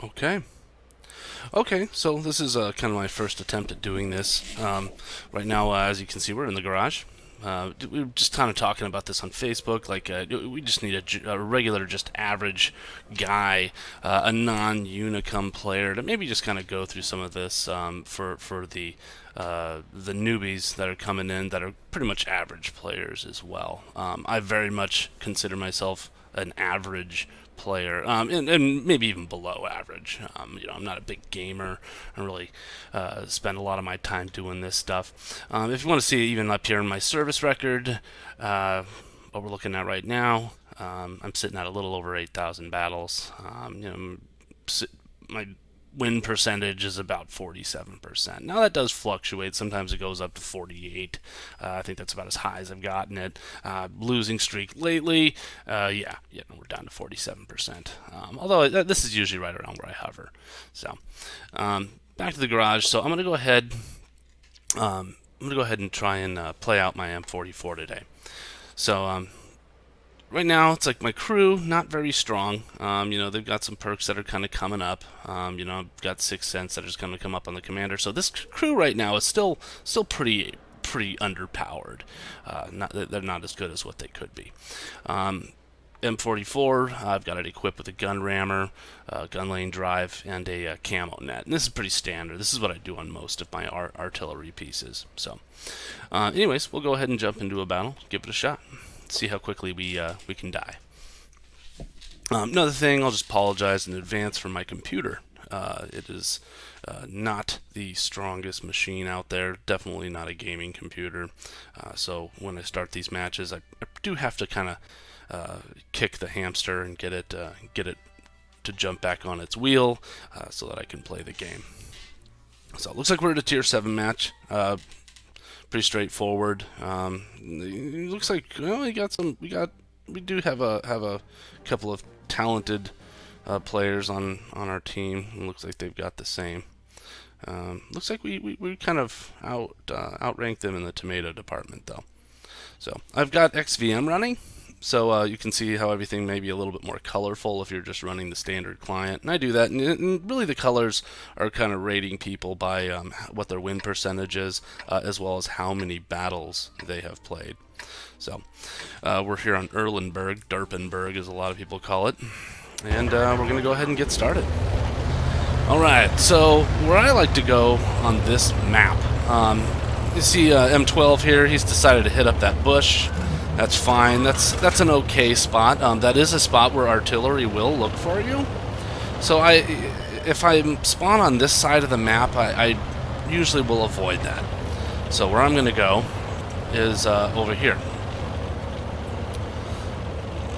Okay. Okay, so this is kind of my first attempt at doing this. Right now, as you can see, we're in the garage. We were just kind of talking about this on Facebook. Like, we just need a regular, just average guy, a non-Unicum player to maybe just kind of go through some of this for the newbies that are coming in that are pretty much average players as well. I very much consider myself an average player, and maybe even below average. I'm not a big gamer. I don't really spend a lot of my time doing this stuff. If you want to see even up here in my service record, what we're looking at right now, I'm sitting at a little over 8,000 battles. My win percentage is about 47%. Now that does fluctuate. Sometimes it goes up to 48. I think that's about as high as I've gotten it. Losing streak lately, we're down to 47%. Although this is usually right around where I hover. So back to the garage. So I'm gonna go ahead. And try and play out my M44 today. So right now, it's like my crew, not very strong. They've got some perks that are kind of coming up. I've got 6 cents that are just going to come up on the commander. So this crew right now is still pretty underpowered. They're not as good as what they could be. M44, I've got it equipped with a gun rammer, gun lane drive, and a camo net. And this is pretty standard. This is what I do on most of my artillery pieces. So, anyways, we'll go ahead and jump into a battle, give it a shot. See how quickly we can die. Another thing, I'll just apologize in advance for my computer. It is not the strongest machine out there. Definitely not a gaming computer. So when I start these matches, I do have to kind of kick the hamster and get it to jump back on its wheel so that I can play the game. So it looks like we're at a tier 7 match. Pretty straightforward. It looks like we do have a couple of talented players on our team. It looks like they've got the same. Looks like we kind of outranked them in the tomato department though. So I've got XVM running. So you can see how everything may be a little bit more colorful if you're just running the standard client. And I do that, and really the colors are kind of rating people by what their win percentage is, as well as how many battles they have played. So we're here on Erlenberg, Derpenberg as a lot of people call it, and we're going to go ahead and get started. Alright, so where I like to go on this map, you see M12 here, he's decided to hit up that bush. That's fine. That's an okay spot. That is a spot where artillery will look for you. So if I spawn on this side of the map, I usually will avoid that. So where I'm going to go is over here.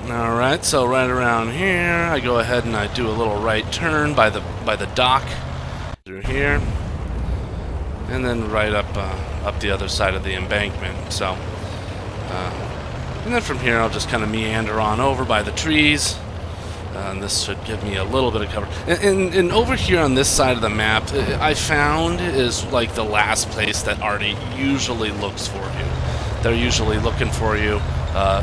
Alright, so right around here, I go ahead and I do a little right turn by the dock through here, and then right up the other side of the embankment. So. And then from here, I'll just kind of meander on over by the trees. And this should give me a little bit of cover. And over here on this side of the map, I found is like the last place that Artie usually looks for you. They're usually looking for you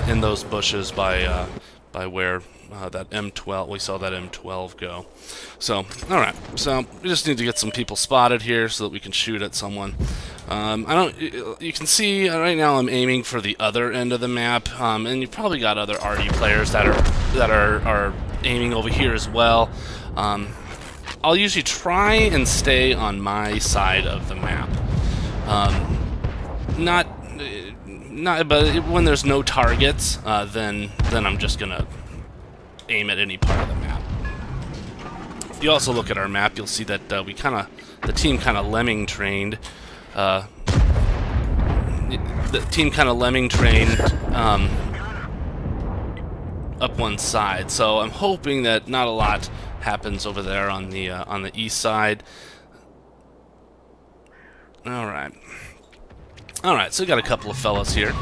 in those bushes by where that M12, we saw that M12 go. So, alright, so we just need to get some people spotted here so that we can shoot at someone. You can see right now I'm aiming for the other end of the map, and you've probably got other RD players that are aiming over here as well. I'll usually try and stay on my side of the map. But when there's no targets, then I'm just gonna aim at any part of the map. If you also look at our map, you'll see that the team kind of lemming trained. The team kind of lemming trained up one side. So I'm hoping that not a lot happens over there on the east side. All right. So we got a couple of fellas here.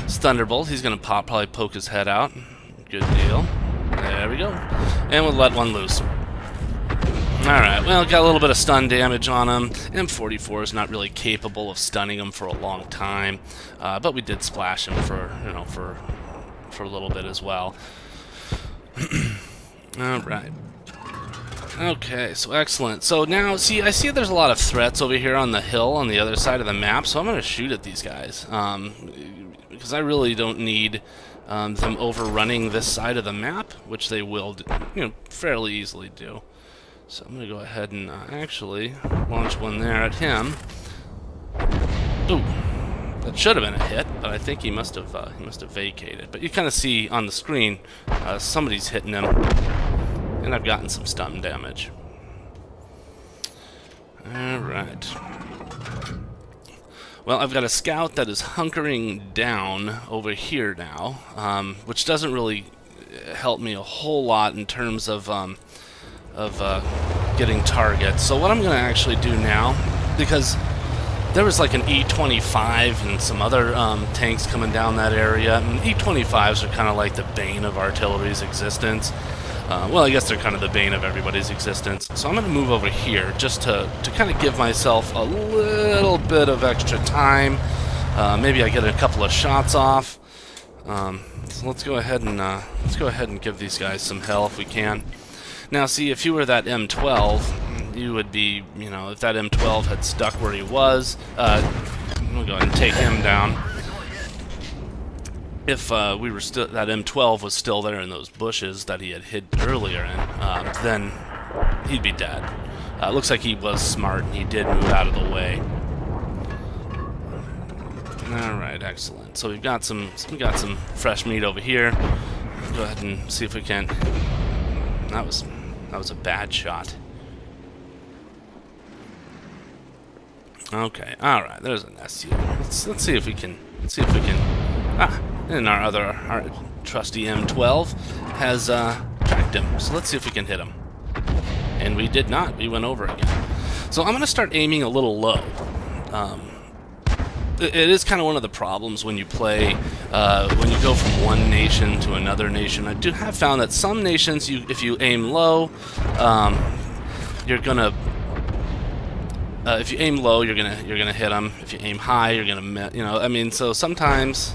It's Thunderbolt. He's gonna probably poke his head out. Good deal. There we go. And we'll let one loose. Alright, well, got a little bit of stun damage on him. M44 is not really capable of stunning him for a long time, but we did splash him for a little bit as well. Alright. Okay, so excellent. So now, see, I see there's a lot of threats over here on the hill on the other side of the map, so I'm going to shoot at these guys. Because I really don't need them overrunning this side of the map, which they will, fairly easily do. So I'm going to go ahead and actually launch one there at him. Ooh, that should have been a hit, but I think he must have vacated. But you kind of see on the screen somebody's hitting him. And I've gotten some stun damage. Alright. Well, I've got a scout that is hunkering down over here now, which doesn't really help me a whole lot in terms of getting targets. So what I'm going to actually do now, because there was like an E25 and some other tanks coming down that area, and E25s are kind of like the bane of artillery's existence. Well, I guess they're kind of the bane of everybody's existence. So I'm going to move over here just to kind of give myself a little bit of extra time. Maybe I get a couple of shots off. So let's go ahead and give these guys some hell if we can. Now, see, if you were that M12, you would be, if that M12 had stuck where he was, we'll go ahead and take him down. If we were still, that M12 was still there in those bushes that he had hid earlier in, then he'd be dead. Looks like he was smart and he did move out of the way. All right, excellent. So we got some fresh meat over here. Go ahead and see if we can. That was a bad shot. Okay, all right. There's an SU. Let's see if we can. And our trusty M12 has tracked him. So let's see if we can hit him. And we did not. We went over again. So I'm going to start aiming a little low. It is kind of one of the problems when you play, when you go from one nation to another nation. I have found that some nations, if you aim low, you're gonna. If you aim low, you're gonna hit them. If you aim high, you're gonna, I mean, so sometimes.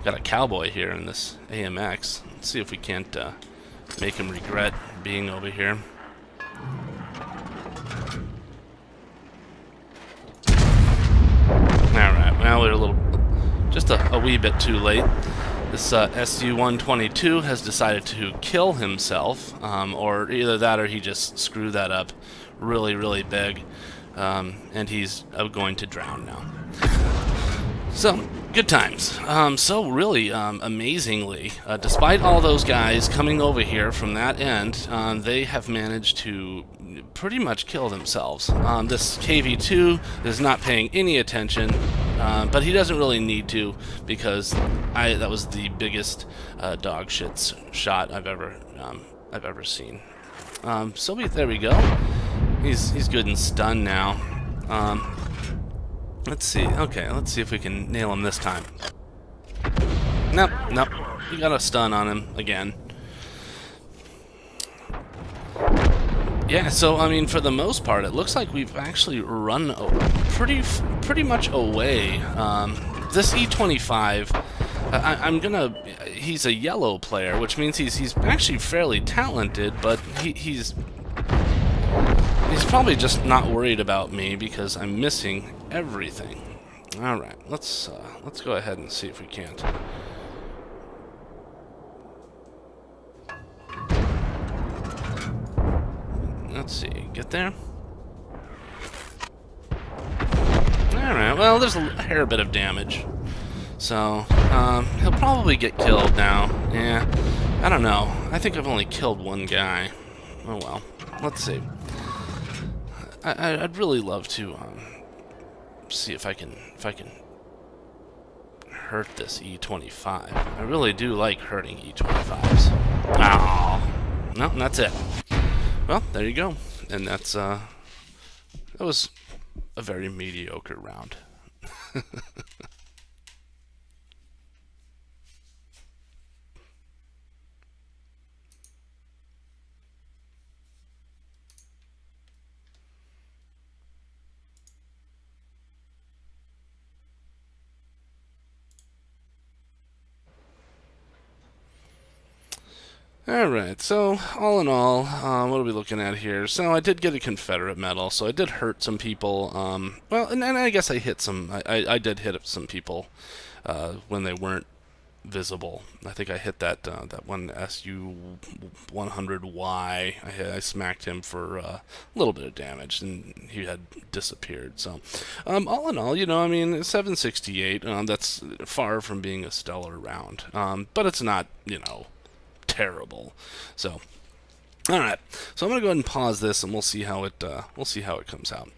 Got a cowboy here in this AMX. Let's see if we can't make him regret being over here. Alright, well, we're just a wee bit too late. This SU-122 has decided to kill himself, or either that or he just screwed that up really, really big, and he's going to drown now. So, good times. So really, amazingly, despite all those guys coming over here from that end, they have managed to pretty much kill themselves. This KV-2 is not paying any attention, but he doesn't really need to, because that was the biggest dog shit shot I've ever seen. So there we go. He's good and stunned now. Let's see. Okay, let's see if we can nail him this time. Nope. We got a stun on him again. Yeah, so I mean, for the most part, it looks like we've actually run pretty much away. This E25, he's a yellow player, which means he's actually fairly talented, but he's probably just not worried about me because I'm missing everything. All right, let's go ahead and see if we can't. Let's see, get there. All right, well, there's a hair bit of damage, so he'll probably get killed now. Yeah, I don't know. I think I've only killed one guy. Oh well. Let's see. I'd really love to see if I can hurt this E25. I really do like hurting E25s. Oh, no, that's it. Well, there you go, and that was a very mediocre round. Alright, so all in all, what are we looking at here? So I did get a Confederate medal, so I did hurt some people. Well, and I guess I hit some, I did hit some people when they weren't visible. I think I hit that one SU-100Y. I smacked him for a little bit of damage, and he had disappeared. So, all in all, I mean, 768. That's far from being a stellar round, but it's not, terrible. So, all right. So I'm gonna go ahead and pause this, and we'll see how it comes out.